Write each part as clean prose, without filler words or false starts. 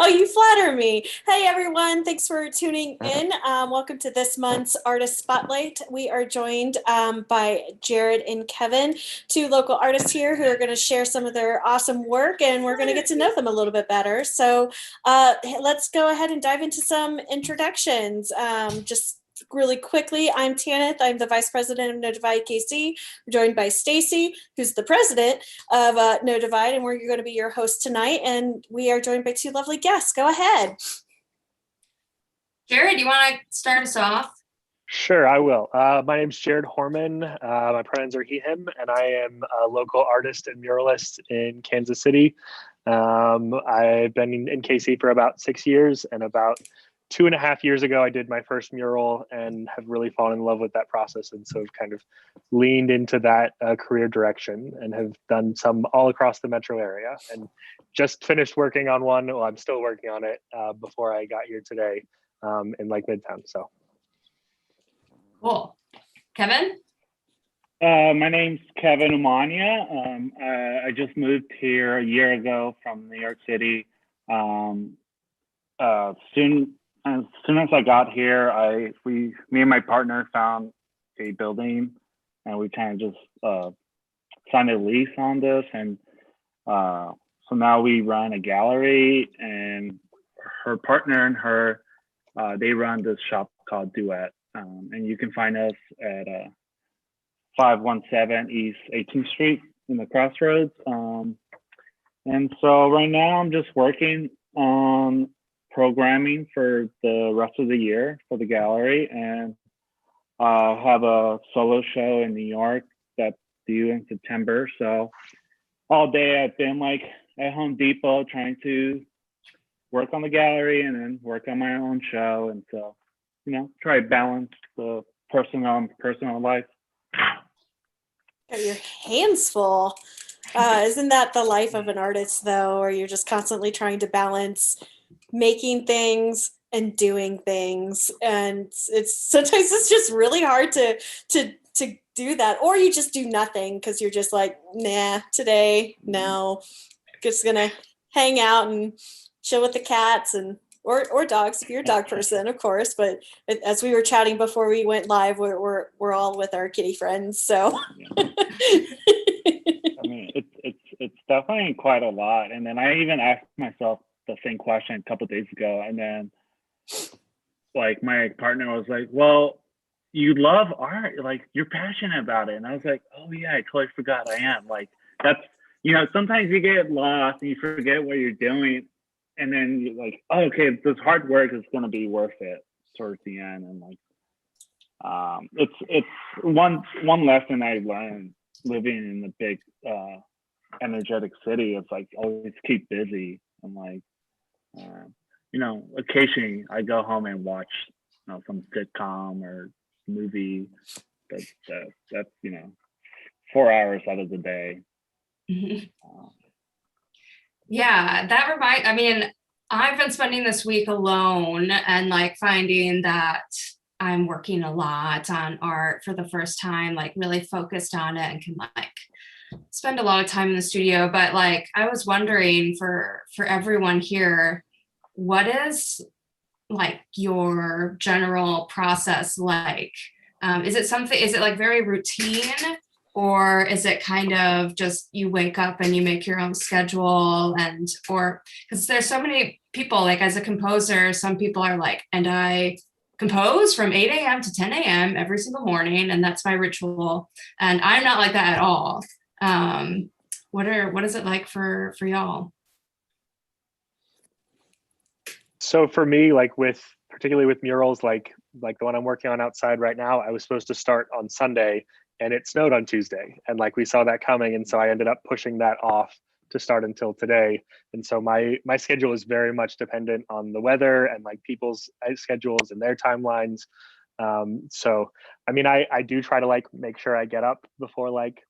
Oh, you flatter me. Hey, everyone. Thanks for tuning in. Welcome to this month's Artist Spotlight. We are joined by Jared and Kevin, two local artists here who are going to share some of their awesome work, and we're going to get to know them a little bit better. So let's go ahead and dive into some introductions. Just really quickly, I'm Tanith. I'm the Vice President of No Divide KC. I'm joined by Stacy, who's the President of No Divide, and we're going to be your host tonight. And we are joined by two lovely guests. Go ahead. Jared, you want to start us off? Sure, I will. My name's Jared Horman. My pronouns are he, him, and I am a local artist and muralist in Kansas City. I've been in KC for about 6 years, and about 2.5 years ago, I did my first mural and have really fallen in love with that process. And so I've kind of leaned into that career direction and have done some all across the metro area and just finished working on one. Well, I'm still working on it before I got here today in like Midtown. So. Cool. Kevin? My name's Kevin Umaña. I just moved here a year ago from New York City. As soon as I got here, me and my partner found a building, and we kind of just signed a lease on this, and so now we run a gallery, and her partner and her they run this shop called Duet, and you can find us at 517 East 18th Street in the Crossroads. And so right now I'm just working on programming for the rest of the year for the gallery, and have a solo show in New York that's due in September. So all day I've been like at Home Depot trying to work on the gallery and then work on my own show, and so try to balance the personal life. Got your hands full. Isn't that the life of an artist, though, or you're just constantly trying to balance making things and doing things, and sometimes it's just really hard to do that, or you just do nothing because you're just like, nah, today, no, just gonna hang out and chill with the cats and or dogs if you're a dog person, of course. But as we were chatting before we went live, we're all with our kitty friends, so. I mean, it's definitely quite a lot, and then I even asked myself the same question a couple of days ago, and then like my partner was like, well, you love art, like you're passionate about it. And I was like, oh yeah, I totally forgot I am. Like that's, sometimes you get lost and you forget what you're doing, and then you're like, oh, okay, this hard work is going to be worth it towards the end. And like it's one lesson I learned living in the big energetic city. It's like always keep busy, and like occasionally I go home and watch some sitcom or movie. That's 4 hours out of the day. Yeah, I've been spending this week alone and like finding that I'm working a lot on art for the first time, like really focused on it, and can like spend a lot of time in the studio. But like I was wondering for everyone here, what is like your general process like? Is it like very routine, or is it kind of just you wake up and you make your own schedule, or because there's so many people, like as a composer, some people are like, and I compose from 8 a.m. to 10 a.m. every single morning, and that's my ritual. And I'm not like that at all. What is it like for y'all? So for me, like particularly with murals, like the one I'm working on outside right now, I was supposed to start on Sunday and it snowed on Tuesday, and like we saw that coming, and so I ended up pushing that off to start until today. And so my schedule is very much dependent on the weather and like people's schedules and their timelines. So I mean, I do try to like make sure I get up before like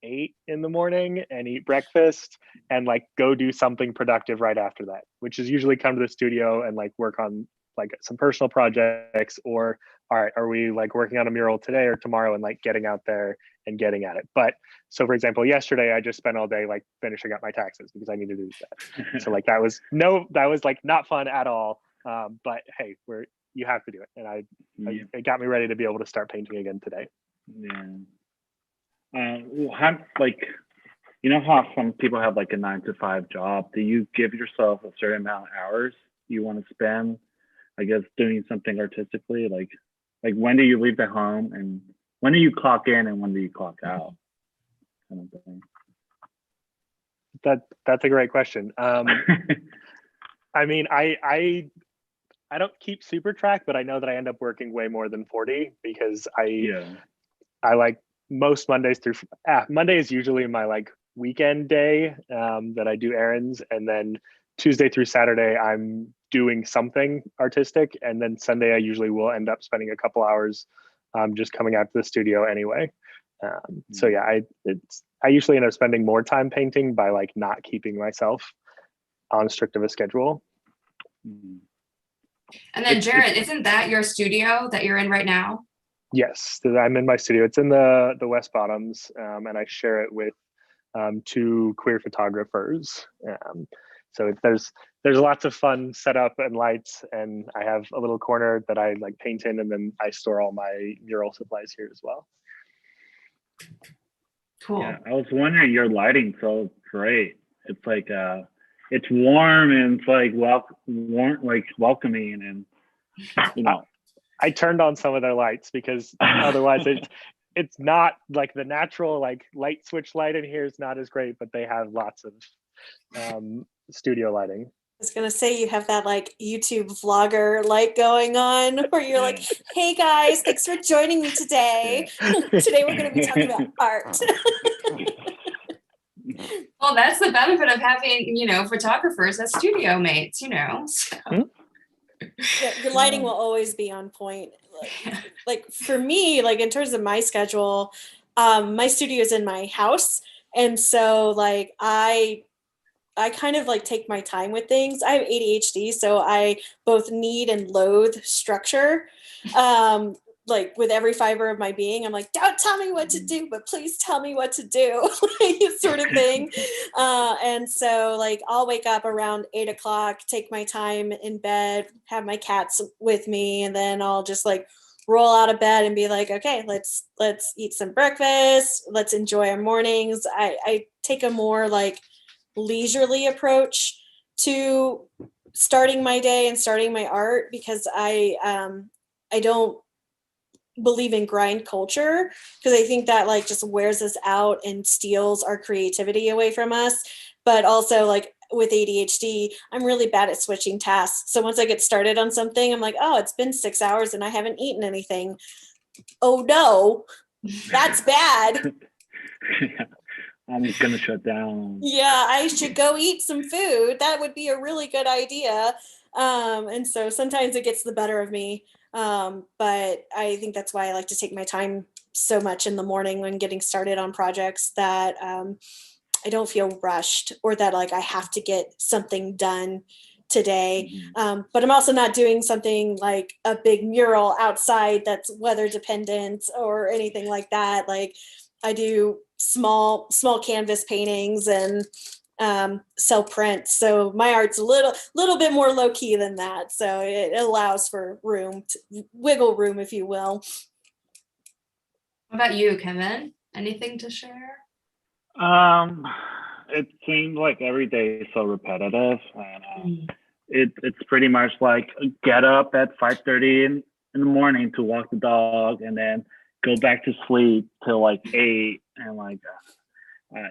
8 in the morning and eat breakfast and like go do something productive right after that, which is usually come to the studio and like work on like some personal projects, or all right, are we like working on a mural today or tomorrow, and like getting out there and getting at it. But so for example, yesterday I just spent all day like finishing up my taxes because I needed to do that. So like that was like not fun at all. But hey, you have to do it. And it got me ready to be able to start painting again today. Yeah. Like, you know how some people have like a 9-to-5 job? Do you give yourself a certain amount of hours you want to spend, I guess, doing something artistically? Like when do you leave the home, and when do you clock in, and when do you clock out? Kind of thing. That's a great question. I mean, I don't keep super track, but I know that I end up working way more than 40 because I like most Mondays through Monday is usually my like weekend day that I do errands, and then Tuesday through Saturday I'm doing something artistic, and then Sunday I usually will end up spending a couple hours just coming out to the studio anyway. So yeah, I usually end up spending more time painting by like not keeping myself on strict of a schedule. And then Jared, isn't that your studio that you're in right now? Yes, I'm in my studio. It's in the West Bottoms, and I share it with 2 queer photographers. So there's lots of fun setup and lights, and I have a little corner that I like paint in, and then I store all my mural supplies here as well. Cool. Yeah, I was wondering, your lighting so great. It's like it's warm, and it's like warm, like welcoming, and you know. I turned on some of their lights because otherwise it's not like the natural like light switch light in here is not as great, but they have lots of studio lighting. I was gonna say, you have that like YouTube vlogger light going on where you're like, hey guys, thanks for joining me today. Today we're gonna be talking about art. Well, that's the benefit of having, photographers as studio mates, so. Yeah, your lighting will always be on point. Like for me, like in terms of my schedule, my studio is in my house, and so like I kind of like take my time with things. I have ADHD, so I both need and loathe structure. Like with every fiber of my being, I'm like, don't tell me what to do, but please tell me what to do, sort of thing. And so like I'll wake up around 8:00, take my time in bed, have my cats with me, and then I'll just like roll out of bed and be like, okay, let's eat some breakfast. Let's enjoy our mornings. I take a more like leisurely approach to starting my day and starting my art because I don't believe in grind culture, because I think that like just wears us out and steals our creativity away from us. But also like with ADHD, I'm really bad at switching tasks. So once I get started on something, I'm like, oh, it's been 6 hours and I haven't eaten anything. Oh no, that's bad. I'm just gonna shut down. Yeah, I should go eat some food. That would be a really good idea. And so sometimes it gets the better of me. But I think that's why I like to take my time so much in the morning when getting started on projects, that I don't feel rushed or that like I have to get something done today. But I'm also not doing something like a big mural outside that's weather dependent or anything like that. Like I do small canvas paintings and sell prints. So my art's a little bit more low key than that. So it allows for wiggle room, if you will. What about you, Kevin? Anything to share? It seems like every day is so repetitive, and it's pretty much like get up at 5:30 in the morning to walk the dog, and then go back to sleep till like 8, and like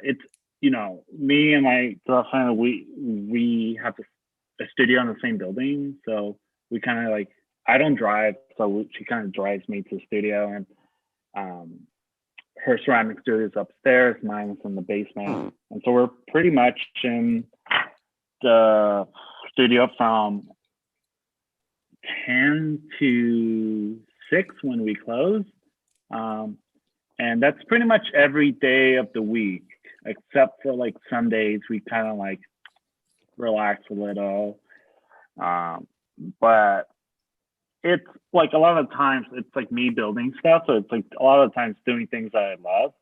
it's me and my girlfriend, we have a studio in the same building, so we kind of like, I don't drive, so she kind of drives me to the studio, and her ceramic studio is upstairs, mine is in the basement, and so we're pretty much in the studio from 10 to 6 when we close, and that's pretty much every day of the week, except for like Sundays we kind of like relax a little, but it's like a lot of times it's like me building stuff, so it's like a lot of times doing things that I love,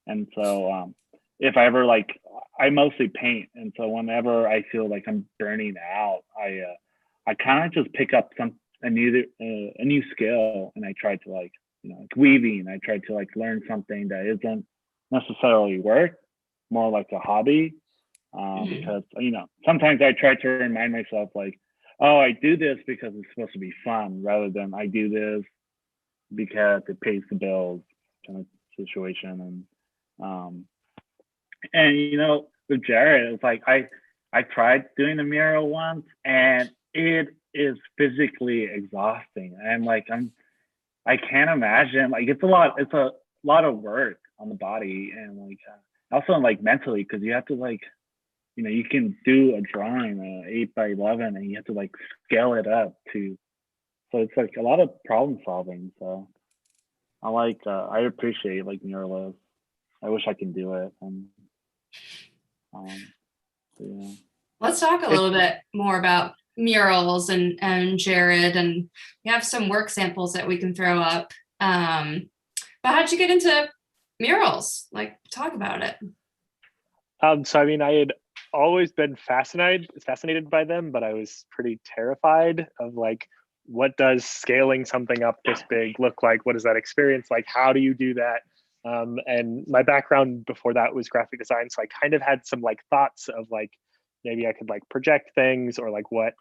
And so if I ever like, I mostly paint, and so whenever I feel like I'm burning out, I kind of just pick up a new skill, and I try to like, like weaving. I try to like learn something that isn't necessarily work, more like a hobby, because sometimes I try to remind myself like, oh, I do this because it's supposed to be fun, rather than I do this because it pays the bills kind of situation. And with Jared, it's like I tried doing the mural once, and it is physically exhausting. And like I can't imagine, like it's a lot of work on the body, and like also like mentally, because you have to like you can do a drawing 8x11, and you have to like scale it up to, so it's like a lot of problem solving. So I appreciate like muralists. I wish I can do it. And yeah. Let's talk a little bit more about murals and Jared, and we have some work samples that we can throw up. But how'd you get into murals? Like, talk about it. So I mean, I had always been fascinated by them, but I was pretty terrified of like, what does scaling something up this big look like? What is that experience like? How do you do that? And my background before that was graphic design, so I kind of had some like thoughts of like, maybe I could like project things, or like or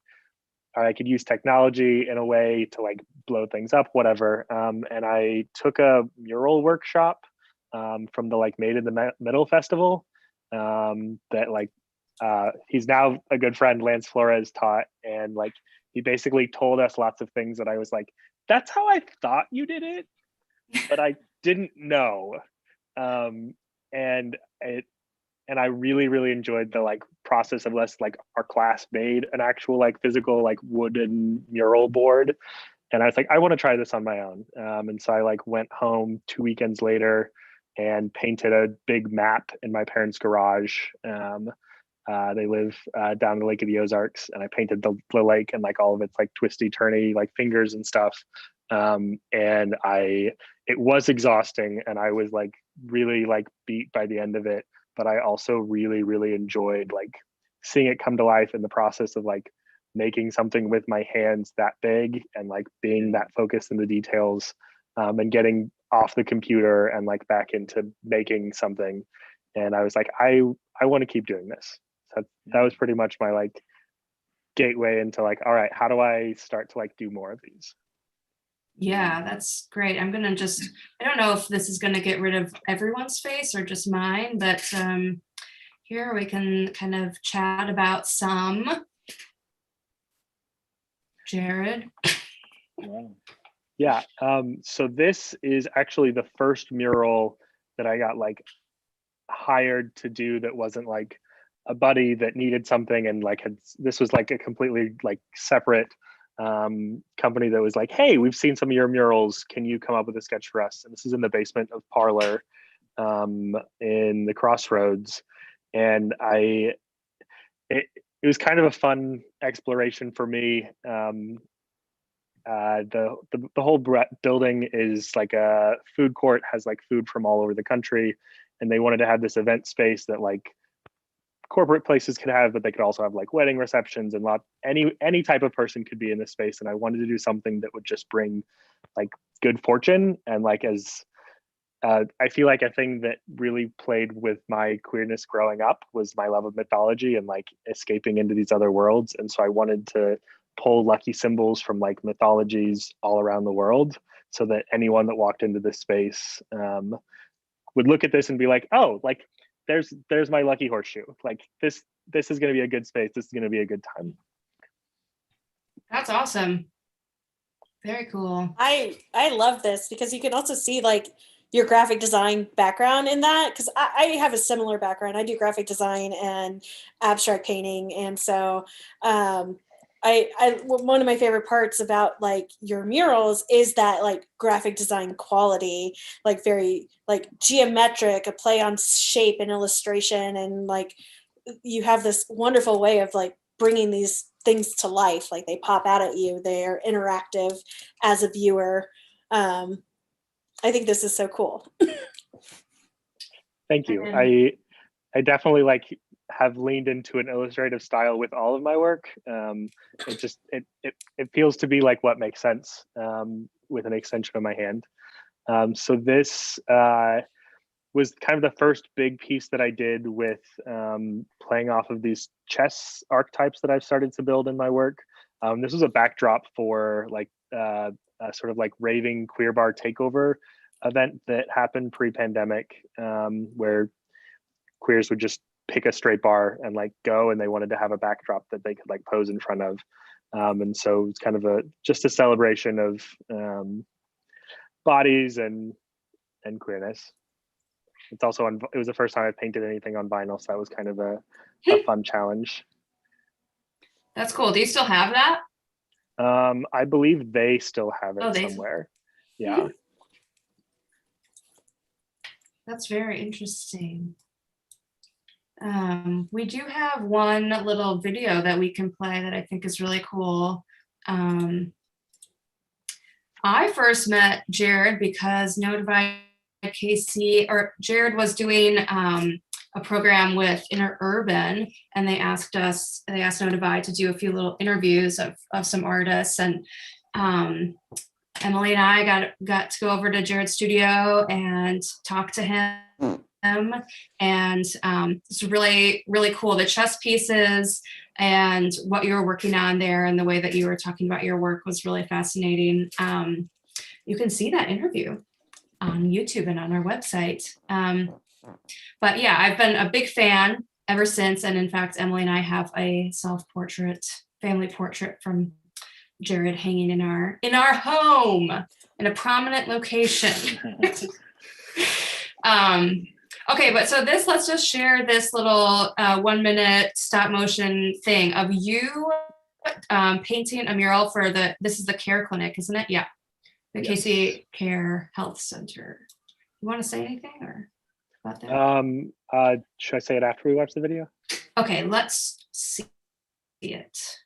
I could use technology in a way to like blow things up, whatever. And I took a mural workshop from the like Made in the Middle festival that like he's now a good friend, Lance Flores, taught, and like he basically told us lots of things that I was like, that's how I thought you did it, but I didn't know. And I really, really enjoyed the like process of us, like our class made an actual like physical like wooden mural board. And I was like, I want to try this on my own. And so I like went home 2 weekends later and painted a big map in my parents' garage. They live down the Lake of the Ozarks, and I painted the lake and like all of its like twisty turny like fingers and stuff. And it was exhausting, and I was like really like beat by the end of it, but I also really, really enjoyed like seeing it come to life in the process of like making something with my hands that big, and like being that focused in the details, and getting off the computer and like back into making something. And I was like, I want to keep doing this. So that was pretty much my like gateway into like, all right, how do I start to like do more of these? Yeah, that's great. I don't know if this is going to get rid of everyone's face or just mine, but here we can kind of chat about some. Jared. Yeah. So this is actually the first mural that I got like hired to do that wasn't like a buddy that needed something, and like this was like a completely like separate company that was like, hey, we've seen some of your murals, can you come up with a sketch for us? And this is in the basement of Parlor in the Crossroads. And it was kind of a fun exploration for me. The whole building is like a food court, has like food from all over the country, and they wanted to have this event space that like corporate places could have, but they could also have like wedding receptions, and any type of person could be in this space. And I wanted to do something that would just bring like good fortune, and like I feel like a thing that really played with my queerness growing up was my love of mythology and like escaping into these other worlds. And so I wanted to pull lucky symbols from like mythologies all around the world, so that anyone that walked into this space would look at this and be like, oh, like there's my lucky horseshoe. Like this is going to be a good space. This is going to be a good time. That's awesome. Very cool. I love this because you can also see like your graphic design background in that, because I have a similar background. I do graphic design and abstract painting, and so one of my favorite parts about like your murals is that like graphic design quality, like very like geometric, a play on shape and illustration, and like you have this wonderful way of like bringing these things to life. Like they pop out at you, they're interactive as a viewer. I think this is so cool. Thank you. And I definitely like have leaned into an illustrative style with all of my work. It just it feels to be like what makes sense with an extension of my hand. So this was kind of the first big piece that I did with playing off of these chess archetypes that I've started to build in my work. This was a backdrop for like a sort of like raving queer bar takeover event that happened pre-pandemic, where queers would just pick a straight bar and like go, and they wanted to have a backdrop that they could like pose in front of. And so it's kind of just a celebration of bodies and queerness. It's also it was the first time I painted anything on vinyl, so that was kind of a fun challenge. that's cool. Do you still have that? I believe they still have it They somewhere. Yeah. That's very interesting. We do have one little video that we can play that I think is really cool. I first met Jared because No Divide KC, or Jared was doing a program with Interurban, and they asked No Divide to do a few little interviews of some artists, and Emily and I got to go over to Jared's studio and talk to him. And it's really, really cool. The chess pieces and what you were working on there and the way that you were talking about your work was really fascinating. You can see that interview on YouTube and on our website. But yeah, I've been a big fan ever since. And in fact, Emily and I have a self-portrait, family portrait from Jared hanging in our home in a prominent location. Okay, but so let's just share this little 1 minute stop motion thing of you painting a mural for this is the Care Clinic, isn't it? Yeah, the Yes. Casey Care Health Center. You want to say anything or about that? Should I say it after we watch the video? Okay, let's see it.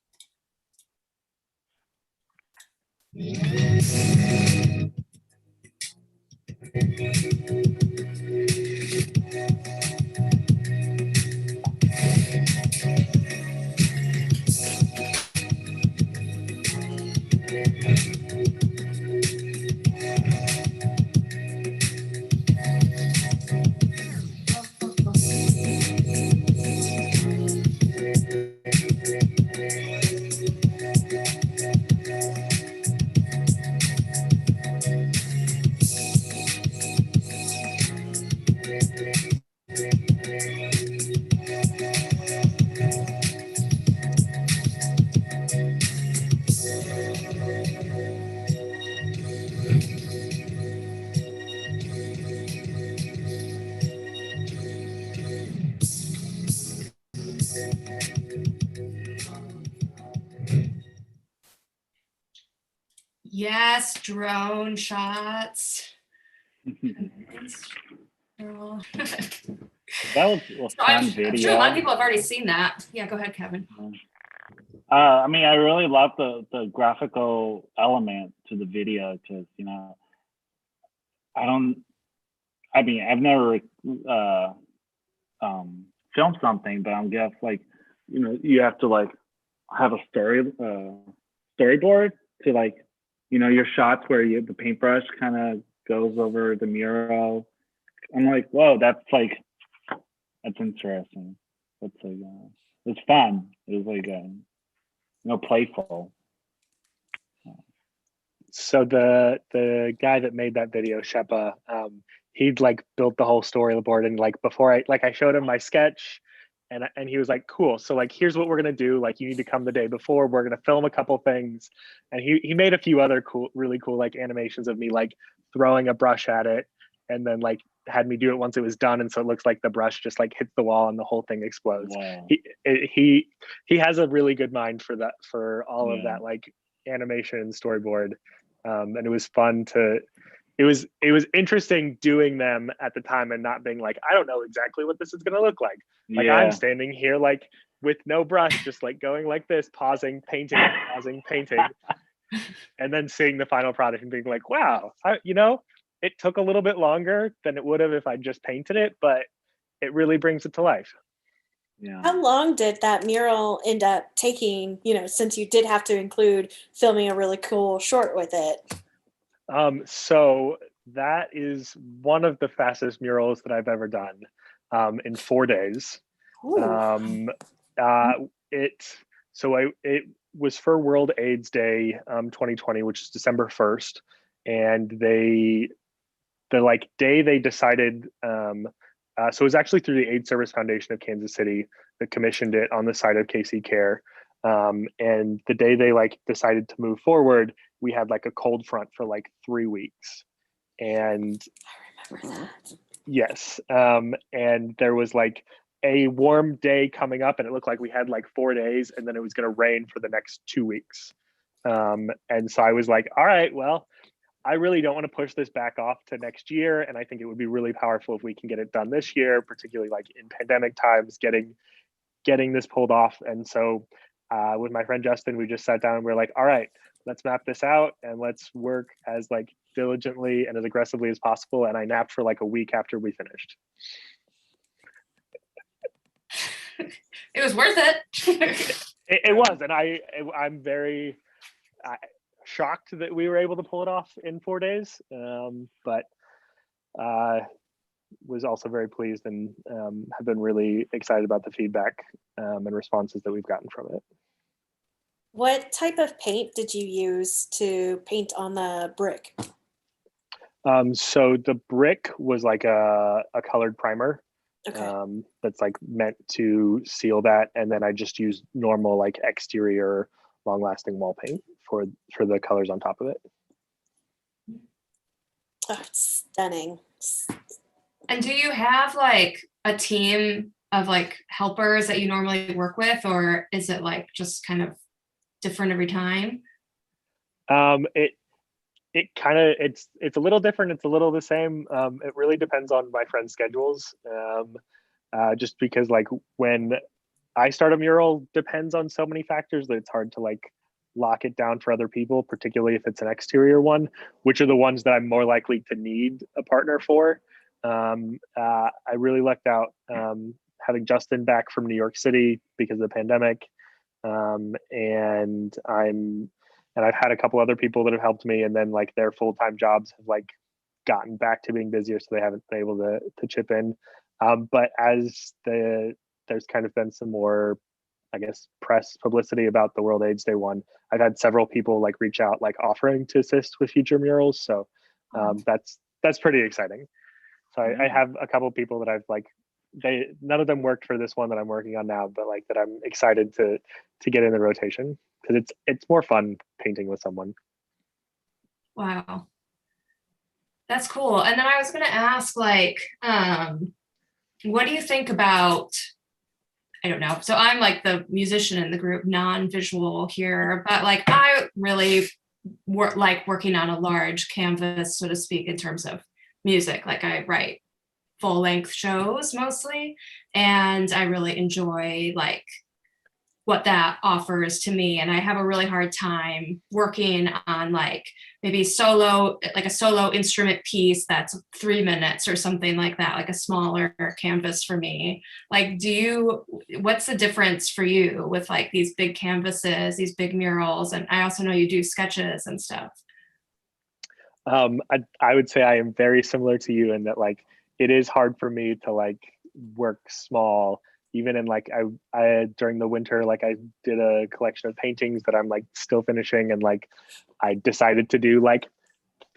Yes, drone shots. That was a fun video. I'm sure a lot of people have already seen that. Yeah, go ahead, Kevin. I mean, I really love the graphical element to the video because, you know, I've never filmed something, but I'm guess like, you know, you have to like have a storyboard to like, you know, your shots where the paintbrush kind of goes over the mural. I'm like, whoa, that's interesting. That's like, it's fun. It was like, you know, playful. So the guy that made that video, Shepa, he'd like built the whole storyboard, and like before I showed him my sketch, and he was like, cool, so like here's what we're gonna do, like you need to come the day before, we're gonna film a couple things. And he made a few other really cool like animations of me like throwing a brush at it, and then like had me do it once it was done, and so it looks like the brush just like hits the wall and the whole thing explodes. Wow. He has a really good mind for all of that like animation and storyboard. And it was fun it was interesting doing them at the time and not being like, I don't know exactly what this is going to look like. Like I'm standing here like with no brush, just like going like this, pausing, painting, pausing, painting, and then seeing the final product and being like, wow, you know, it took a little bit longer than it would have if I just painted it, but it really brings it to life. Yeah. How long did that mural end up taking, since you did have to include filming a really cool short with it? So that is one of the fastest murals that I've ever done, in 4 days. Ooh. It was for World AIDS Day, 2020, which is December 1st, and the day they decided. So it was actually through the AIDS Service Foundation of Kansas City that commissioned it on the side of KC Care. And the day they decided to move forward, we had a cold front for 3 weeks. And I remember that. yes, and there was a warm day coming up, and it looked like we had 4 days, and then it was going to rain for the next 2 weeks. And so I was like, all right, well, I really don't want to push this back off to next year. And I think it would be really powerful if we can get it done this year, particularly in pandemic times, getting this pulled off. And so with my friend Justin, we just sat down and we are like, all right, let's map this out and let's work as diligently and as aggressively as possible. And I napped for a week after we finished. It was worth it. It was. And I'm very shocked that we were able to pull it off in 4 days, but was also very pleased and have been really excited about the feedback and responses that we've gotten from it. What type of paint did you use to paint on the brick? So the brick was a colored primer. Okay. That's meant to seal that, and then I just used normal exterior long-lasting wall paint for the colors on top of it. Oh, it's stunning. And do you have a team of helpers that you normally work with, or is it just kind of different every time? It kind of it's a little different. It's a little the same. It really depends on my friends' schedules. Just because when I start a mural depends on so many factors that it's hard to lock it down for other people, particularly if it's an exterior one, which are the ones that I'm more likely to need a partner for. I really lucked out having Justin back from New York City because of the pandemic. And I've had a couple other people that have helped me, and then their full-time jobs have gotten back to being busier, so they haven't been able to chip in. But as there's kind of been some more, I guess, press publicity about the World AIDS Day one, I've had several people reach out offering to assist with future murals. So that's pretty exciting. So I have a couple people that I've none of them worked for this one that I'm working on now, but that I'm excited to get in the rotation because it's more fun painting with someone. Wow. That's cool. And then I was going to ask what do you think about, I don't know. So I'm the musician in the group, non-visual here, but I really working on a large canvas, so to speak, in terms of music. I write full-length shows mostly, and I really enjoy what that offers to me. And I have a really hard time working on maybe a solo instrument piece that's 3 minutes or something like that, a smaller canvas for me. What's the difference for you with these big canvases, these big murals? And I also know you do sketches and stuff. I would say I am very similar to you in that it is hard for me to work small. Even in I during the winter, I did a collection of paintings that I'm still finishing, and I decided to do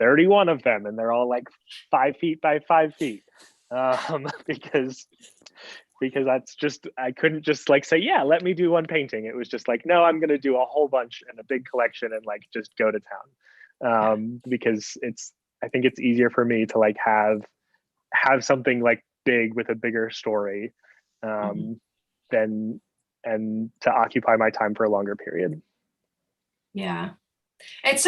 31 of them, and they're all 5 feet by 5 feet, because that's just, I couldn't just say, yeah, let me do one painting. It was just no, I'm gonna do a whole bunch in a big collection and just go to town, because I think it's easier for me to have something big with a bigger story, than and to occupy my time for a longer period. Yeah, it's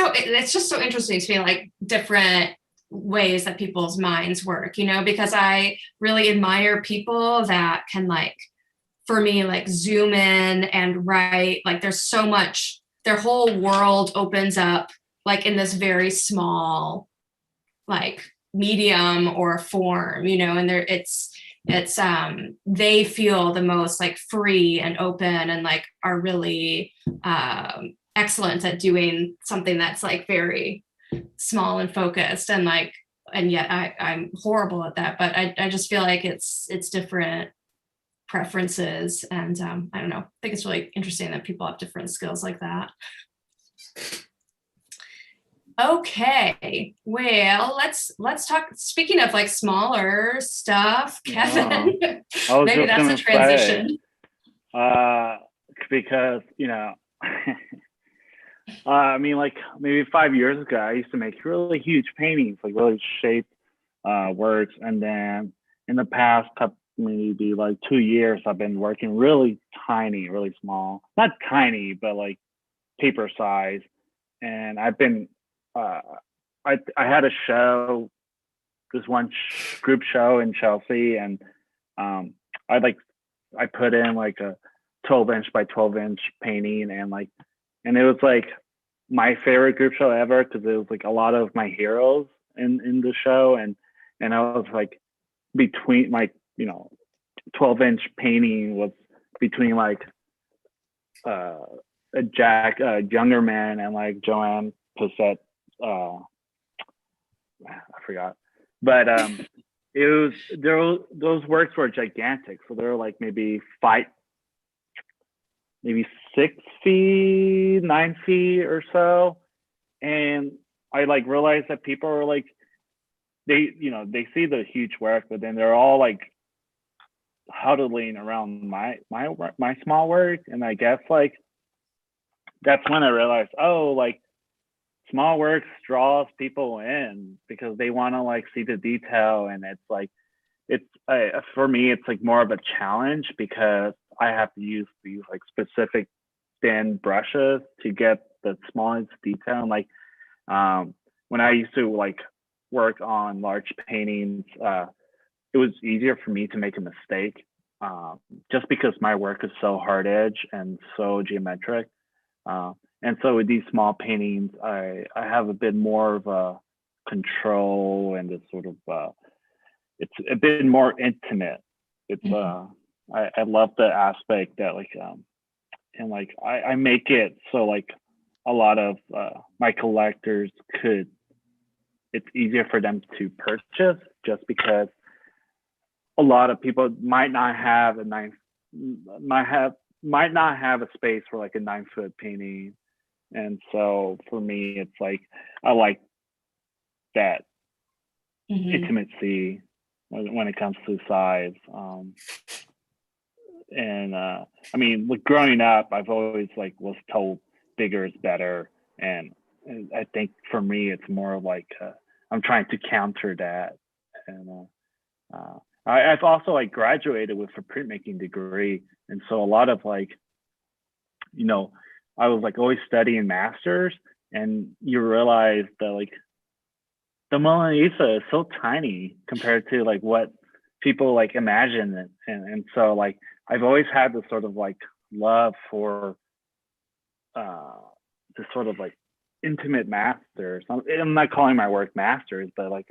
just so interesting to me, different ways that people's minds work, because I really admire people that can for me zoom in and write. There's so much, their whole world opens up in this very small medium or form, and it's they feel the most like free and open and like are really excellent at doing something that's like very small and focused, and like, and yet I'm horrible at that, but I just feel like it's different preferences, and I don't know, I think it's really interesting that people have different skills like that. Okay, well, let's talk, speaking of like smaller stuff, Kevin. I was Maybe just that's a gonna transition. say, because I mean, like maybe 5 years ago, I used to make really huge paintings, like really shaped works, and then in the past couple, maybe like 2 years, I've been working really tiny, really small, not tiny, but like paper size, and I've been I had a show, this one group show in Chelsea, and um, I put in like a 12-inch by 12-inch painting, and it was like my favorite group show ever because it was like a lot of my heroes in the show, and I was like between like 12-inch painting was between like a younger man and like Joanne Passett. I forgot, but it was those works were gigantic. So they were like maybe 6 feet, 9 feet or so, and I like realized that people are like they see the huge work, but then they're all like huddling around my small work, and I guess like that's when I realized, oh, like small works draws people in because they want to like see the detail, and it's like for me it's like more of a challenge because I have to use these like specific thin brushes to get the smallest detail. And like when I used to like work on large paintings, it was easier for me to make a mistake just because my work is so hard edge and so geometric. And so with these small paintings, I have a bit more of a control, and it's sort of it's a bit more intimate. It's I love the aspect that like and like I make it so like a lot of my collectors it's easier for them to purchase just because a lot of people might not have a space for like a 9-foot painting. And so for me, it's like I like that intimacy when it comes to size. And I mean, like growing up, I've always like was told bigger is better, and I think for me, it's more like I'm trying to counter that. And I've also like graduated with a printmaking degree, and so a lot of like I was like always studying masters, and you realize that like the Mona Lisa is so tiny compared to like what people like imagine it. And so like I've always had this sort of like love for this sort of like intimate masters. I'm not calling my work masters, but like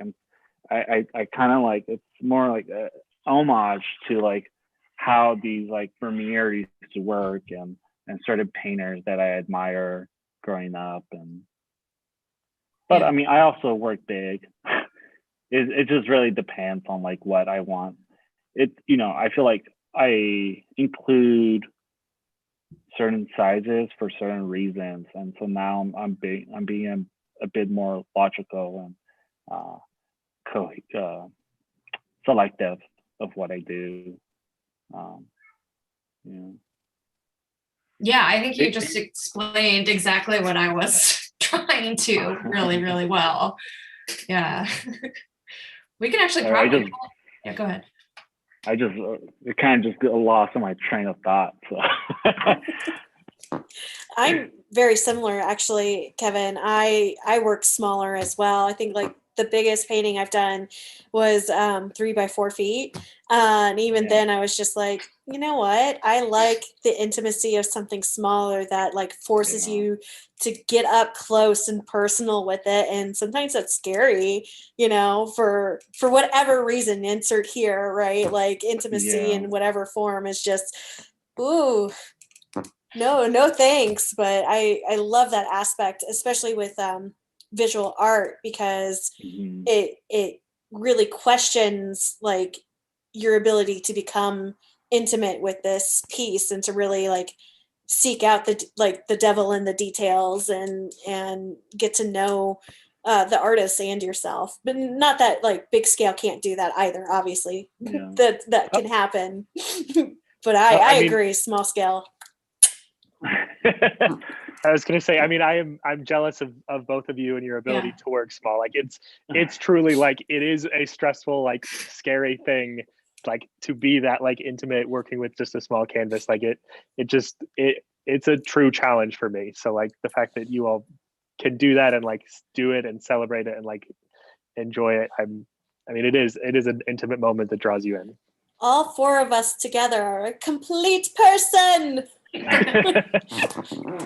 I kind of like, it's more like a homage to like how these like Vermeer used to work, and certain painters that I admire growing up. But I mean, I also work big. It just really depends on like what I want. I feel like I include certain sizes for certain reasons, and so now I'm being a bit more logical and selective of what I do. Yeah, I think you just explained exactly what I was trying to really, really well. Yeah. We can actually probably. Yeah, go ahead. It kind of just got lost in my train of thought. So. I'm very similar, actually, Kevin. I work smaller as well. I think like the biggest painting I've done was 3 by 4 feet. And even then I was just like, you know what? I like the intimacy of something smaller that like forces you to get up close and personal with it. And sometimes that's scary, you know, for whatever reason, insert here, right? Like intimacy in whatever form is just, ooh, no thanks. But I love that aspect, especially with visual art, because it really questions like your ability to become intimate with this piece and to really like seek out the devil in the details and get to know the artist and yourself. But not that like big scale can't do that either, obviously. that can happen. But I mean, agree, small scale. I was gonna say, I mean, I'm jealous of both of you and your ability to work small. Like it's truly like it is a stressful, like scary thing, like to be that like intimate working with just a small canvas. Like it's a true challenge for me. So like the fact that you all can do that and like do it and celebrate it and like enjoy it. I mean, it is an intimate moment that draws you in. All four of us together are a complete person.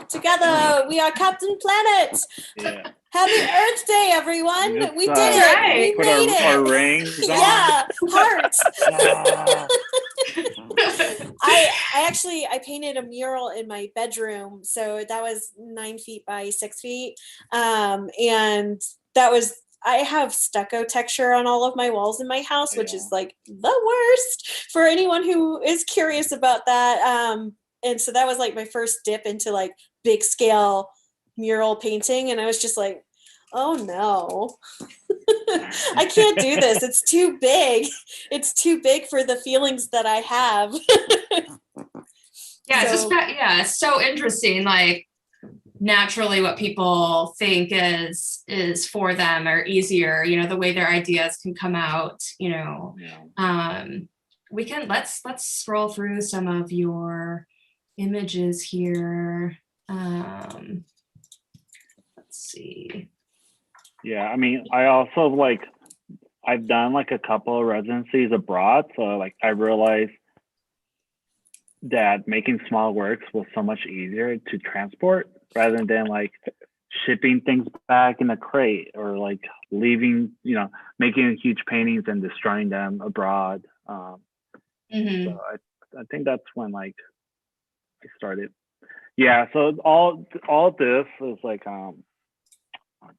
Together we are Captain Planet. Happy Earth Day, everyone. We did it. We made it. Our rings on. Yeah, hearts. I painted a mural in my bedroom, so that was 9 feet by 6 feet, and that was. I have stucco texture on all of my walls in my house, which is like the worst for anyone who is curious about that. And so that was like my first dip into like big scale mural painting, and I was just like, oh no. I can't do this. It's too big. It's too big for the feelings that I have. It's so interesting. Like naturally what people think is for them or easier, you know, the way their ideas can come out, you know. We can let's scroll through some of your images here. Let's see. Yeah, I mean, I also like I've done like a couple of residencies abroad, so like I realized that making small works was so much easier to transport rather than like shipping things back in a crate or like leaving, you know, making huge paintings and destroying them abroad. So I think that's when like I started. Yeah, so all this is like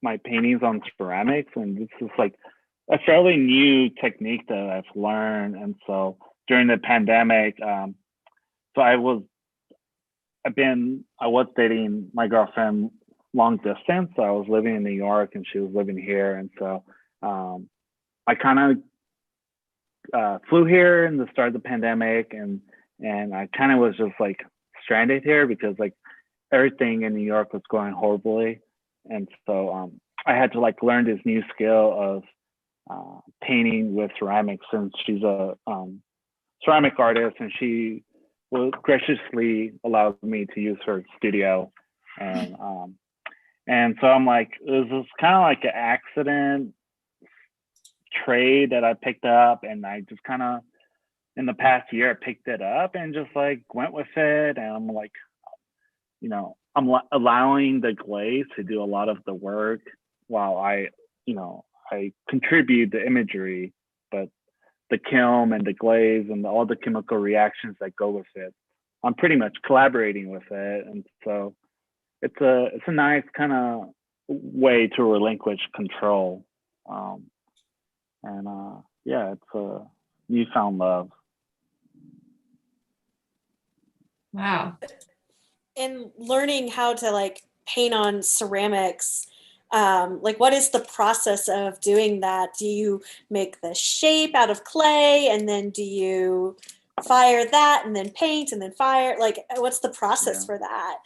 my paintings on ceramics, and this is like a fairly new technique that I've learned. And so during the pandemic, so I was dating my girlfriend long distance. So I was living in New York and she was living here. And so I kind of flew here in the start of the pandemic, and I kind of was just like stranded here because like everything in New York was going horribly. And so I had to like learn this new skill of painting with ceramics, since she's a ceramic artist and she will graciously allow me to use her studio. And so I'm like, it was kind of like an accident trade that I picked up, and I just kind of in the past year I picked it up and just like went with it. And I'm like, you know, I'm allowing the glaze to do a lot of the work while I contribute the imagery, but the kiln and the glaze and all the chemical reactions that go with it, I'm pretty much collaborating with it. And so it's a nice kind of way to relinquish control. It's a newfound love. Wow. And learning how to like paint on ceramics, like what is the process of doing that? Do you make the shape out of clay and then do you fire that and then paint and then fire? Like what's the process for that?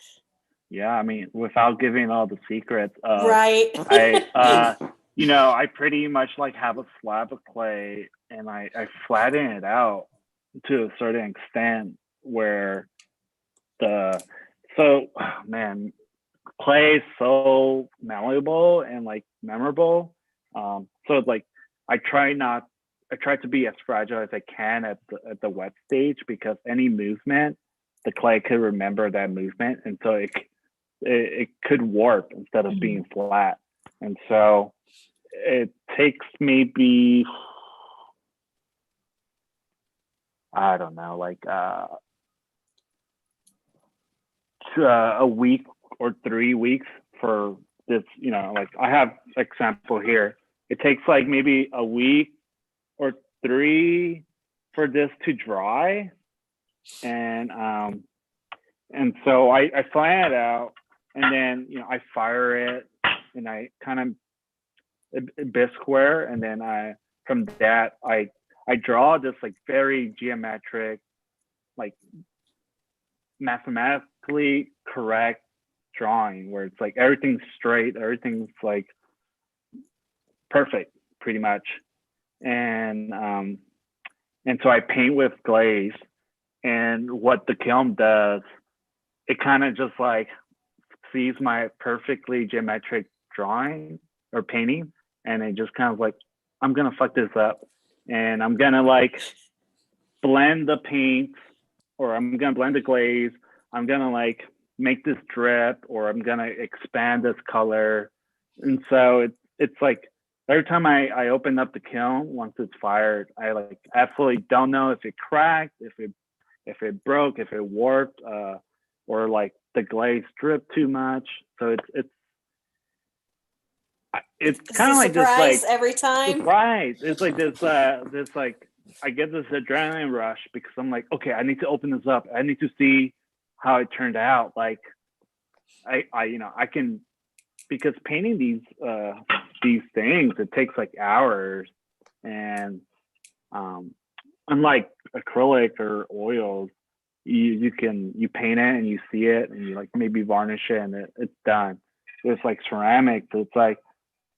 Yeah, I mean, without giving all the secrets, right. I pretty much like have a slab of clay and I flatten it out to a certain extent where clay is so malleable and like memorable. so like I try to be as fragile as I can at the wet stage, because any movement, the clay could remember that movement, and so it could warp instead of being flat. And so it takes maybe, I don't know, like a week or 3 weeks for this, like I have example here. It takes like maybe a week or 3 for this to dry. And so I fly it out, and then, I fire it, and I kind of a bit square. And then from that, I draw this like very geometric, like mathematically correct drawing, where it's like everything's straight, everything's like perfect pretty much. And so I paint with glaze, and what the kiln does, it kind of just like sees my perfectly geometric drawing or painting, and it just kind of like, I'm gonna fuck this up, and I'm gonna like blend the paint, or I'm gonna blend the glaze, I'm gonna like make this drip, or I'm gonna expand this color. And so it's like every time I open up the kiln, once it's fired, I like absolutely don't know if it cracked, if it broke, if it warped, or like the glaze dripped too much. So it's kind of like this like every time. Surprise. It's like this like I get this adrenaline rush, because I'm like, okay, I need to open this up. I need to see how it turned out. Like I can, because painting these things, it takes like hours. And unlike acrylic or oils, you paint it and you see it, and you like maybe varnish it, and it's done. It's like ceramic, so it's like,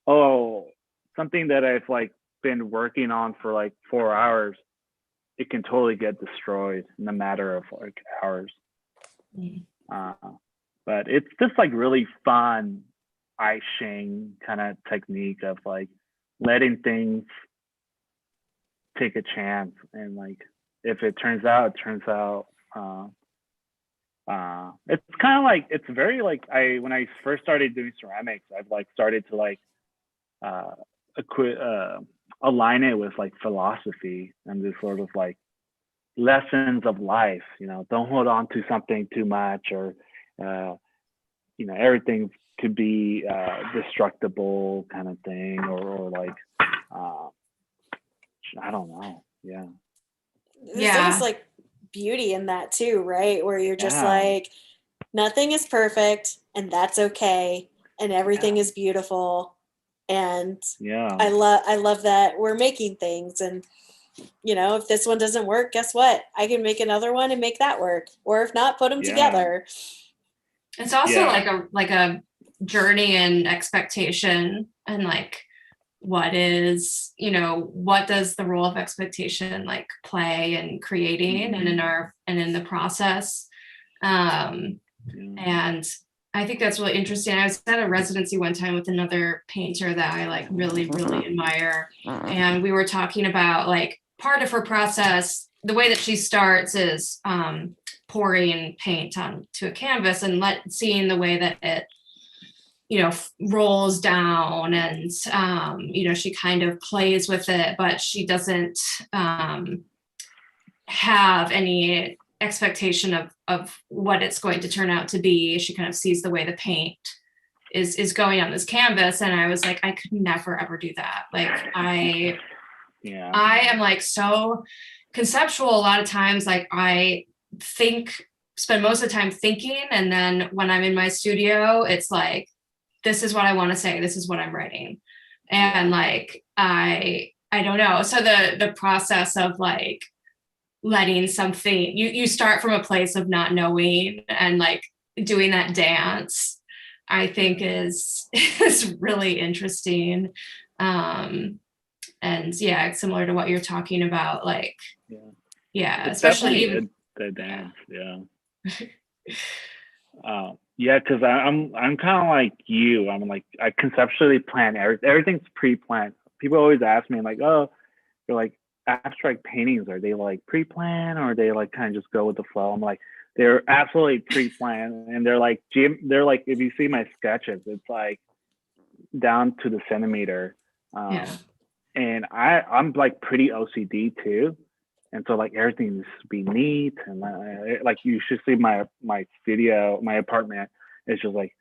oh, something that I've like been working on for like 4 hours, it can totally get destroyed in a matter of like hours. But it's just like really fun eye-shing kind of technique of like letting things take a chance, and like if it turns out, it turns out. It's kind of like, it's very like, when I first started doing ceramics, I've like started to like align it with like philosophy and this sort of like lessons of life. Don't hold on to something too much, or everything could be destructible kind of thing, or like I don't know. Yeah. There's almost like beauty in that too, right? Where you're just like, nothing is perfect, and that's okay, and everything is beautiful. And I love that we're making things, and if this one doesn't work, guess what? I can make another one and make that work, or if not, put them together. It's also like a journey and expectation, and like what does the role of expectation like play in creating and in the process. And I think that's really interesting. I was at a residency one time with another painter that I like really, really admire. And we were talking about like part of her process, the way that she starts is pouring paint onto a canvas and seeing the way that it, rolls down, and, she kind of plays with it, but she doesn't have any expectation of what it's going to turn out to be. She kind of sees the way the paint is going on this canvas. And I was like, I could never, ever do that. Like I am like so conceptual a lot of times. Like I spend most of the time thinking. And then when I'm in my studio, it's like, this is what I want to say. This is what I'm writing. And like, I don't know. So the process of like letting something, you start from a place of not knowing, and like doing that dance, I think is really interesting. And similar to what you're talking about, like, especially even the dance. Because I'm kind of like you. I'm like, I conceptually plan everything's pre-planned people always ask me like, oh, they're like abstract paintings, are they like pre-planned or are they like kind of just go with the flow? I'm like, they're absolutely pre-planned, and they're like if you see my sketches, it's like down to the centimeter. Yeah. And I'm like pretty OCD too, and so like everything needs to be neat, and like you should see my studio, my apartment. It's just like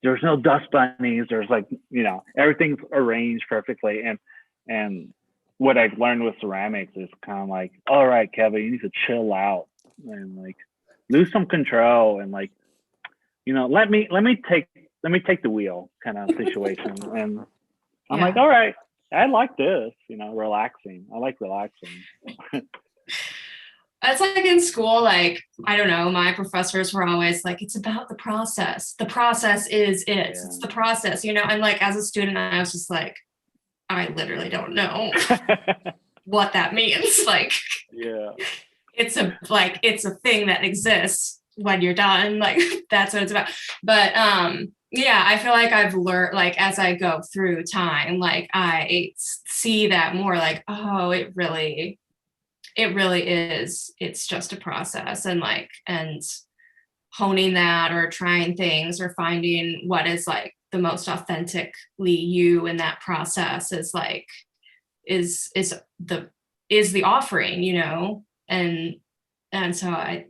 there's no dust bunnies. There's like, you know, everything's arranged perfectly, and what I've learned with ceramics is kind of like, all right, Kevin, you need to chill out and like lose some control, and like, you know, let me take the wheel kind of situation. And I'm like, all right, I like this, you know, relaxing. I like relaxing. It's like in school, like, I don't know, my professors were always like, it's about the process. The process is it. Yeah. It's the process, you know? And like, as a student, I was just like, I literally don't know what that means. Like, Yeah. it's a thing that exists when you're done. Like, that's what it's about. But yeah, I feel like I've learned, like, as I go through time, like I see that more like, oh, it really is. It's just a process, and like, and honing that or trying things or finding what is like the most authentically you in that process is like, is the offering, you know? And so I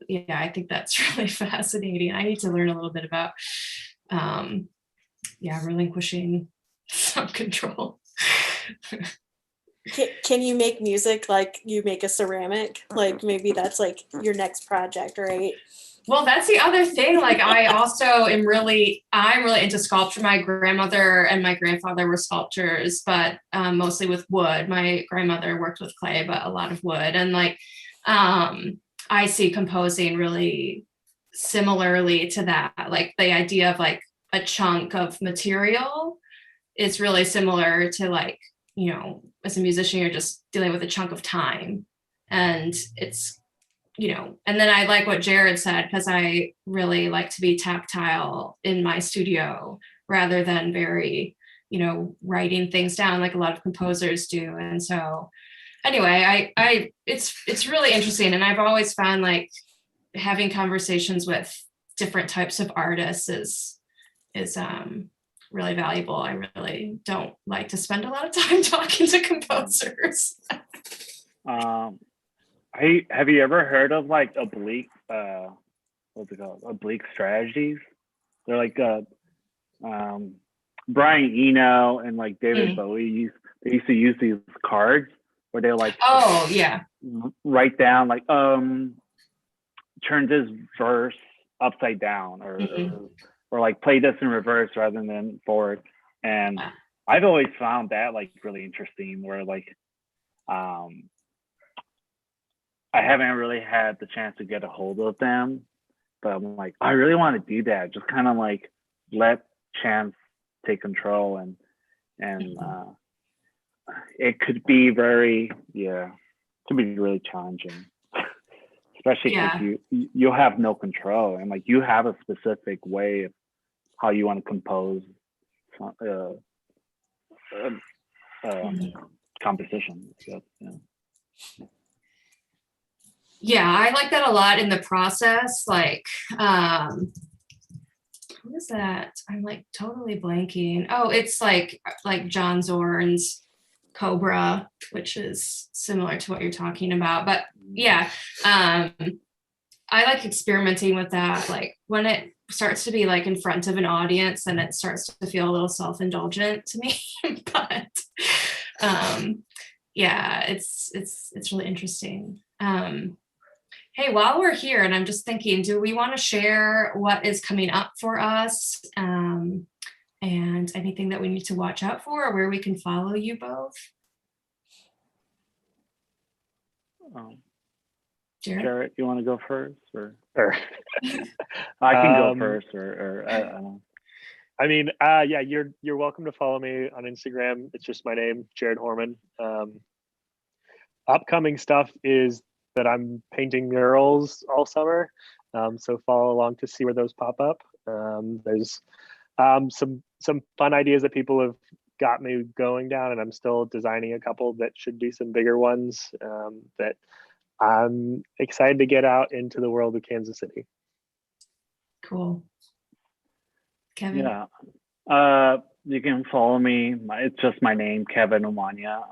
think that's really fascinating. I need to learn a little bit about relinquishing some control. Can you make music like you make a ceramic? Like maybe that's like your next project, right? Well, that's the other thing. Like, I also I'm really into sculpture. My grandmother and my grandfather were sculptors, but mostly with wood. My grandmother worked with clay, but a lot of wood. And like, I see composing really similarly to that. Like the idea of like a chunk of material is really similar to like, you know, as a musician, you're just dealing with a chunk of time. And it's, you know, and then I like what Jared said, because I really like to be tactile in my studio rather than very, you know, writing things down like a lot of composers do. And so anyway, it's really interesting. And I've always found like having conversations with different types of artists is really valuable. I really don't like to spend a lot of time talking to composers. Have you ever heard of like oblique what's it called? Oblique strategies? They're like Brian Eno and like David Bowie they used to use these cards where they like write down like turn this verse upside down or like play this in reverse rather than forward. And I've always found that like really interesting, where like I haven't really had the chance to get a hold of them, but I'm like, I really want to do that. Just kind of like let chance take control, and it could be really challenging, especially because you have no control, and like you have a specific way of how you want to compose composition. So, yeah, I like that a lot in the process. Like, what is that? I'm like totally blanking. Oh, it's like John Zorn's Cobra, which is similar to what you're talking about. But yeah, I like experimenting with that. Like when it starts to be like in front of an audience, and it starts to feel a little self-indulgent to me. But yeah, it's really interesting. Hey, while we're here, and I'm just thinking, do we want to share what is coming up for us, and anything that we need to watch out for, or where we can follow you both? Jared, you want to go first, or Sure. I can go first, or I don't know. I mean, yeah, you're welcome to follow me on Instagram. It's just my name, Jared Horman. Upcoming stuff is that I'm painting murals all summer, so follow along to see where those pop up. There's some fun ideas that people have got me going down, and I'm still designing a couple that should be some bigger ones that I'm excited to get out into the world of Kansas City. Cool. Kevin? Yeah. You can follow me. It's just my name, Kevin Umaña.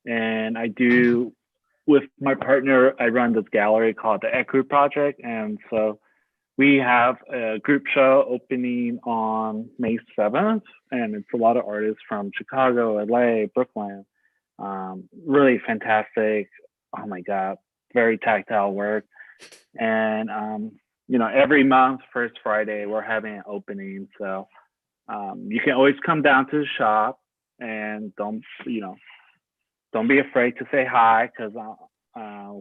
And I do, with my partner, I run this gallery called the Echo Project. And so we have a group show opening on May 7th. And it's a lot of artists from Chicago, LA, Brooklyn. Really fantastic. Oh my God, very tactile work. And, every month, first Friday, we're having an opening. So you can always come down to the shop, and don't be afraid to say hi, because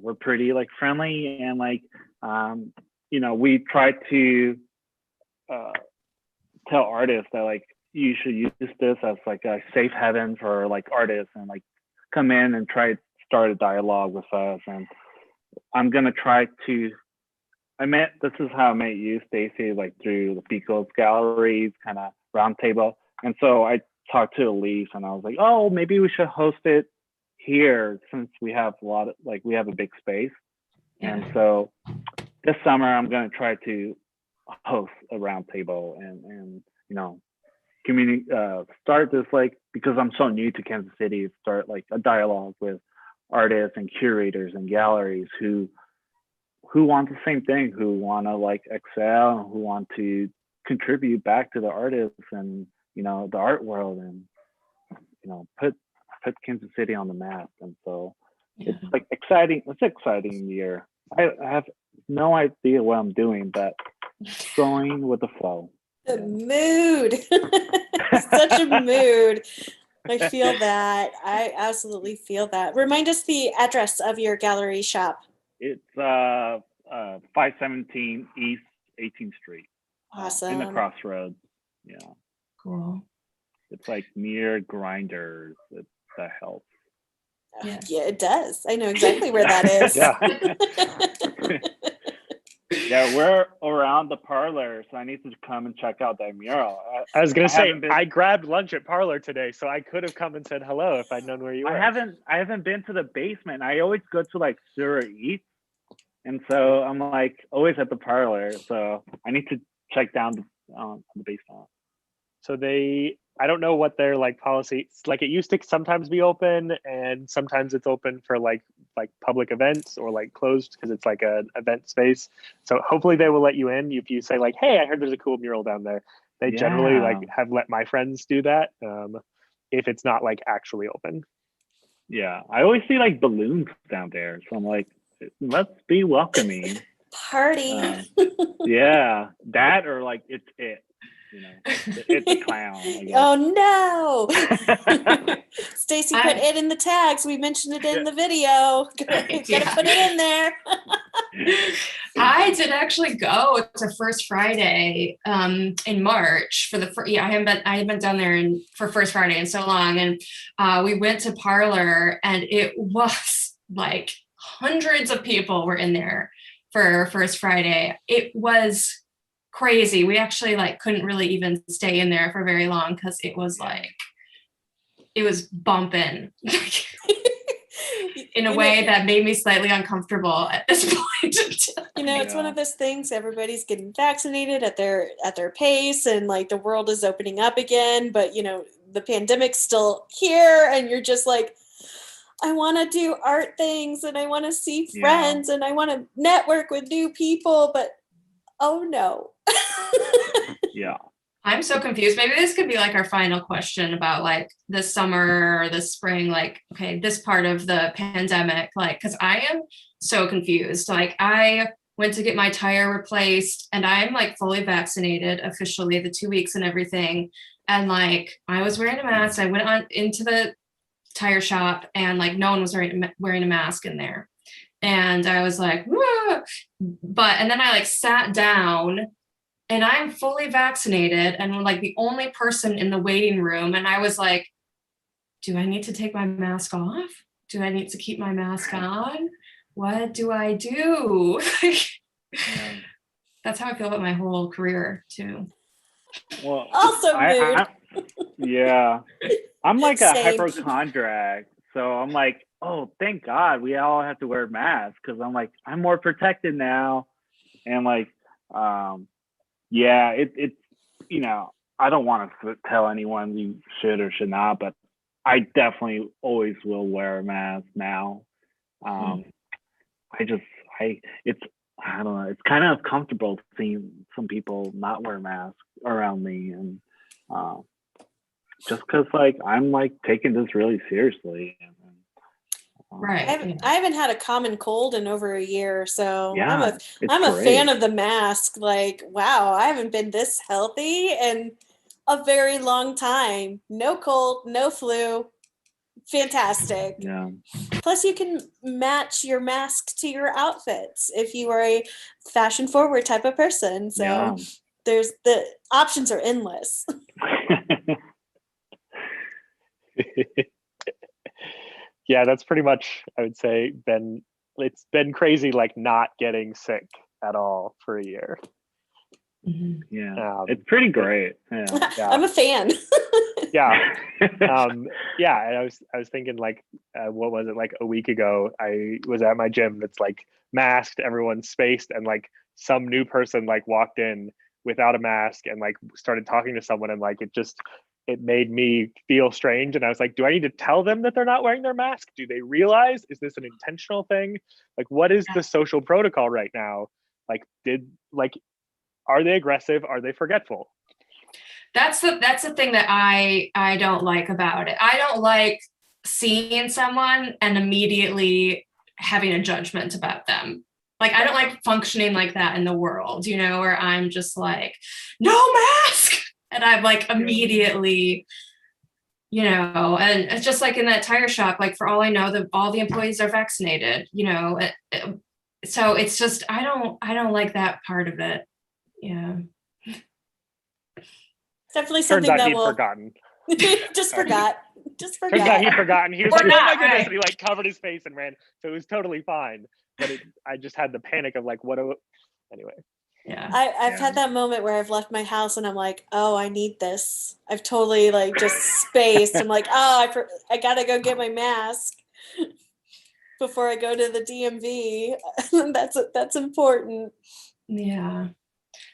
we're pretty like friendly, and like we try to tell artists that like you should use this as like a safe haven for like artists, and like come in and try to start a dialogue with us. And I'm gonna try to. This is how I met you, Stacy, like through the Pico's galleries kind of roundtable. And so I talked to Elise, and I was like, oh, maybe we should host it here, since we have we have a big space. Yeah. And so this summer I'm going to try to host a roundtable and community, start this, like, because I'm so new to Kansas City, start like a dialogue with artists and curators and galleries who want the same thing, who want to like excel, who want to contribute back to the artists and the art world, and put Kansas City on the map. And so it's like exciting. It's an exciting year. I have no idea what I'm doing, but going with the flow. The mood. Such a mood. I feel that. I absolutely feel that. Remind us the address of your gallery shop. It's 517 East 18th Street. Awesome. In the Crossroads. Yeah. Cool. It's like near Grinders. That helps. Yeah. Yeah, it does. I know exactly where that is. Yeah, we're around the Parlor, so I need to come and check out that mural. I was gonna say, I grabbed lunch at Parlor today, so I could have come and said hello if I'd known where you were. I haven't been to the basement. I always go to like Sura Eats, and so I'm like always at the Parlor. So I need to check down the basement. So I don't know what their like policy. Like, it used to sometimes be open, and sometimes it's open for like public events, or like closed because it's like an event space. So hopefully they will let you in if you say like, hey, I heard there's a cool mural down there. They generally like have let my friends do that if it's not like actually open. Yeah, I always see like balloons down there, so I'm like, let's be welcoming. Party. Yeah, that, or like it's it's a clown. Oh no! Stacy put it in the tags. We mentioned it in the video. Gotta put it in there. I did actually go to First Friday in March for the I haven't been down there for First Friday in so long, and we went to Parlor, and it was like hundreds of people were in there for First Friday. It was crazy. We actually like couldn't really even stay in there for very long because it was bumping in a way that made me slightly uncomfortable at this point. It's one of those things. Everybody's getting vaccinated at their pace, and like the world is opening up again, but the pandemic's still here, and you're just like, I want to do art things, and I want to see friends, and I want to network with new people, but oh no. Yeah. I'm so confused. Maybe this could be like our final question about like this summer or this spring, like, okay, this part of the pandemic, like, because I am so confused. Like, I went to get my tire replaced, and I'm like fully vaccinated officially, the 2 weeks and everything. And like, I was wearing a mask. I went on into the tire shop, and like no one was wearing a mask in there. And I was like, whoa. And then I like sat down, and I'm fully vaccinated, and like the only person in the waiting room. And I was like, do I need to take my mask off? Do I need to keep my mask on? What do I do? That's how I feel about my whole career too. Well, Also mood. Yeah. I'm like a Same. hypochondriac. So I'm like, oh, thank God we all have to wear masks because I'm like, I'm more protected now. And like, yeah, it's, I don't want to tell anyone you should or should not, but I definitely always will wear a mask now. I just, it's, I don't know, it's kind of uncomfortable seeing some people not wear masks around me. And, just because like I'm like taking this really seriously. Right. I haven't had a common cold in over a year, so Yeah, I'm a great. fan of the mask. Like, wow, I haven't been this healthy in a very long time. No cold, no flu. Fantastic. Yeah. Plus, you can match your mask to your outfits if you are a fashion forward type of person. So there's the options are endless. Yeah, that's pretty much, I would say, it's been crazy, like not getting sick at all for a year. Yeah, it's pretty great. Yeah. I'm a fan. Yeah. Yeah, and I was thinking like, what was it, like a week ago, I was at my gym that's like masked, everyone's spaced, and like some new person like walked in without a mask and like started talking to someone, and like it made me feel strange. And I was like, do I need to tell them that they're not wearing their mask? Do they realize, is this an intentional thing? Like, what is the social protocol right now? Like, are they aggressive? Are they forgetful? That's the thing that I don't like about it. I don't like seeing someone and immediately having a judgment about them. Like, I don't like functioning like that in the world, where I'm just like, no mask. And I'm like immediately, and it's just like in that tire shop, like for all I know, all the employees are vaccinated, so it's just, I don't like that part of it. Yeah. Definitely something that will forgotten. just forgot. Turns out he'd forgotten. He was like, not, oh my goodness, right. and he like covered his face and ran. So it was totally fine. But I just had the panic of like, anyway. Yeah. I've had that moment where I've left my house and I'm like, oh, I need this. I've totally like just spaced. I'm like, oh, I gotta go get my mask before I go to the DMV. That's important. Yeah.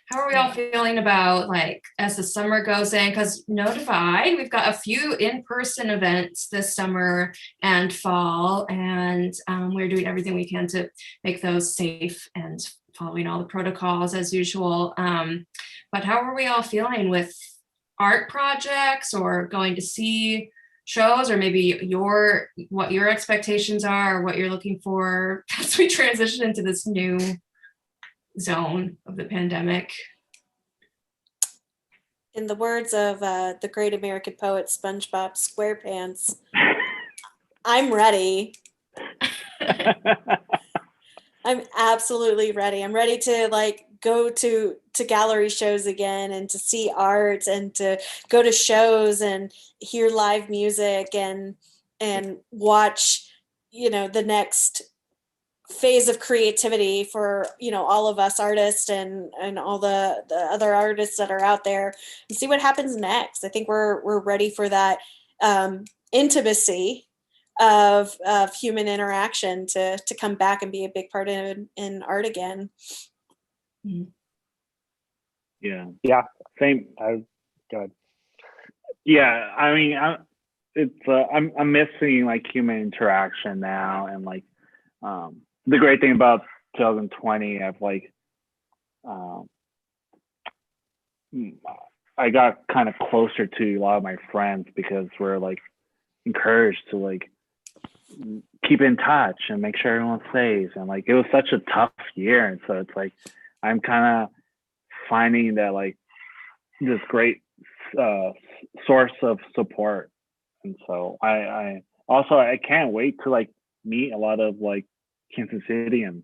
How are we all feeling about, like, as the summer goes in? Because Notified, we've got a few in-person events this summer and fall, and we're doing everything we can to make those safe and following all the protocols as usual. But how are we all feeling with art projects or going to see shows, or maybe what your expectations are, or what you're looking for as we transition into this new zone of the pandemic? In the words of the great American poet SpongeBob SquarePants, I'm ready. I'm absolutely ready. I'm ready to like go to gallery shows again and to see art and to go to shows and hear live music and watch, the next phase of creativity for all of us artists and all the other artists that are out there, and see what happens next. I think we're ready for that intimacy of human interaction to come back and be a big part in art again. Yeah Same. Good. Yeah, I mean, I'm missing like human interaction now, and like the great thing about 2020, I've like I got kind of closer to a lot of my friends because we're like encouraged to like keep in touch and make sure everyone's safe. And like it was such a tough year, and so it's like I'm kind of finding that like this great source of support. And so I can't wait to like meet a lot of like Kansas Cityans.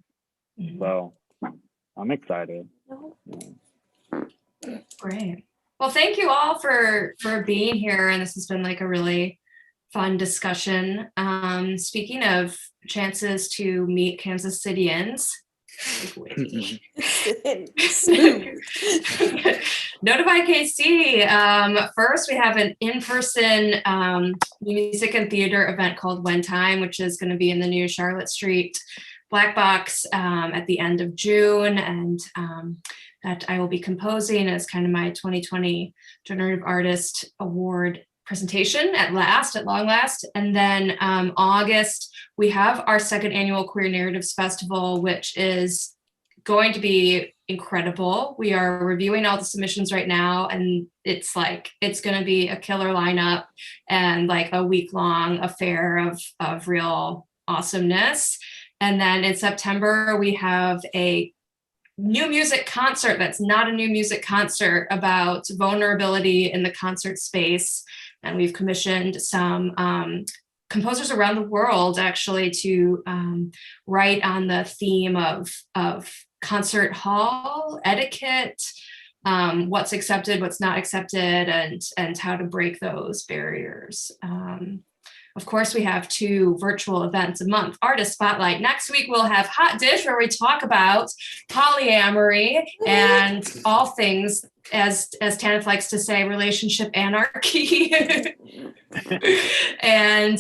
So I'm excited. Great. Well, thank you all for being here, and this has been like a really fun discussion. Speaking of chances to meet Kansas Cityans, Like witty. Smooth. Notify KC. First, we have an in-person music and theater event called When Time, which is going to be in the new Charlotte Street Black Box at the end of June, and that I will be composing as kind of my 2020 Generative Artist Award presentation at long last. And then August, we have our second annual Queer Narratives Festival, which is going to be incredible. We are reviewing all the submissions right now, and it's going to be a killer lineup and like a week-long affair of real awesomeness. And then in September, we have a new music concert that's not a new music concert about vulnerability in the concert space. And we've commissioned some composers around the world actually to write on the theme of concert hall etiquette, what's accepted, what's not accepted, and how to break those barriers. Of course, we have 2 virtual events a month. Artist Spotlight. Next week, we'll have Hot Dish, where we talk about polyamory and all things, as Tanith likes to say, relationship anarchy. And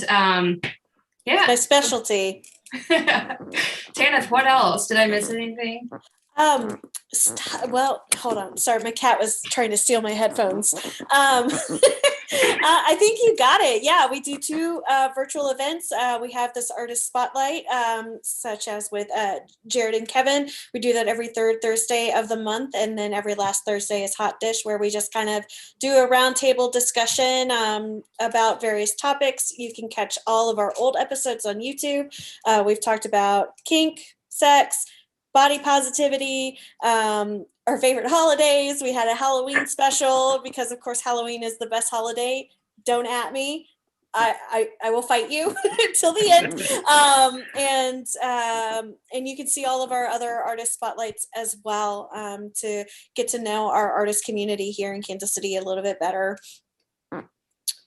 yeah. My specialty. Tanith, what else? Did I miss anything? Well, hold on. Sorry, my cat was trying to steal my headphones. I think you got it. Yeah, we do 2 virtual events. We have this artist spotlight, such as with Jared and Kevin. We do that every 3rd Thursday of the month, and then every last Thursday is Hot Dish, where we just kind of do a roundtable discussion about various topics. You can catch all of our old episodes on YouTube. We've talked about kink, sex, body positivity, our favorite holidays. We had a Halloween special because, of course, Halloween is the best holiday. Don't at me. I will fight you till the end. And you can see all of our other artist spotlights as well to get to know our artist community here in Kansas City a little bit better.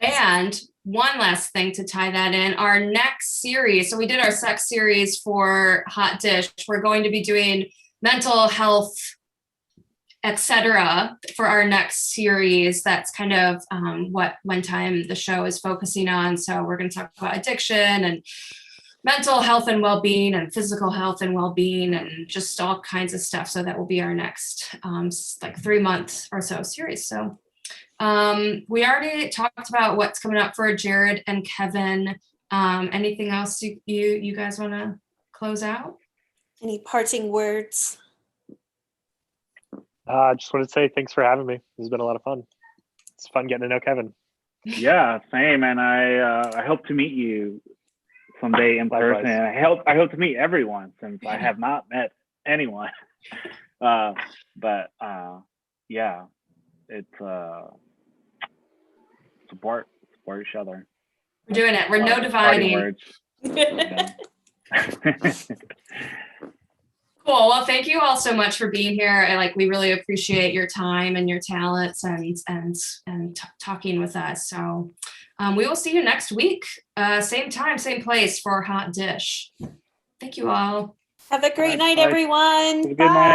And one last thing to tie that in, our next series. So we did our sex series for Hot Dish. We're going to be doing mental health, etc. for our next series. That's kind of what When Time the show is focusing on. So we're going to talk about addiction and mental health and well-being and physical health and well-being and just all kinds of stuff. So that will be our next 3-month or so series. So we already talked about what's coming up for Jared and Kevin. Anything else you guys want to close out? Any parting words? I just wanted to say thanks for having me. This has been a lot of fun. It's fun getting to know Kevin. Yeah, same. And I hope to meet you someday in Likewise. person. And I hope to meet everyone since I have not met anyone. But yeah, it's support each other. We're doing it. We're no dividing. Cool. Well, thank you all so much for being here. We really appreciate your time and your talents and talking with us. So we will see you next week, same time, same place for Hot Dish. Thank you all. Have a great night, everyone. Good night.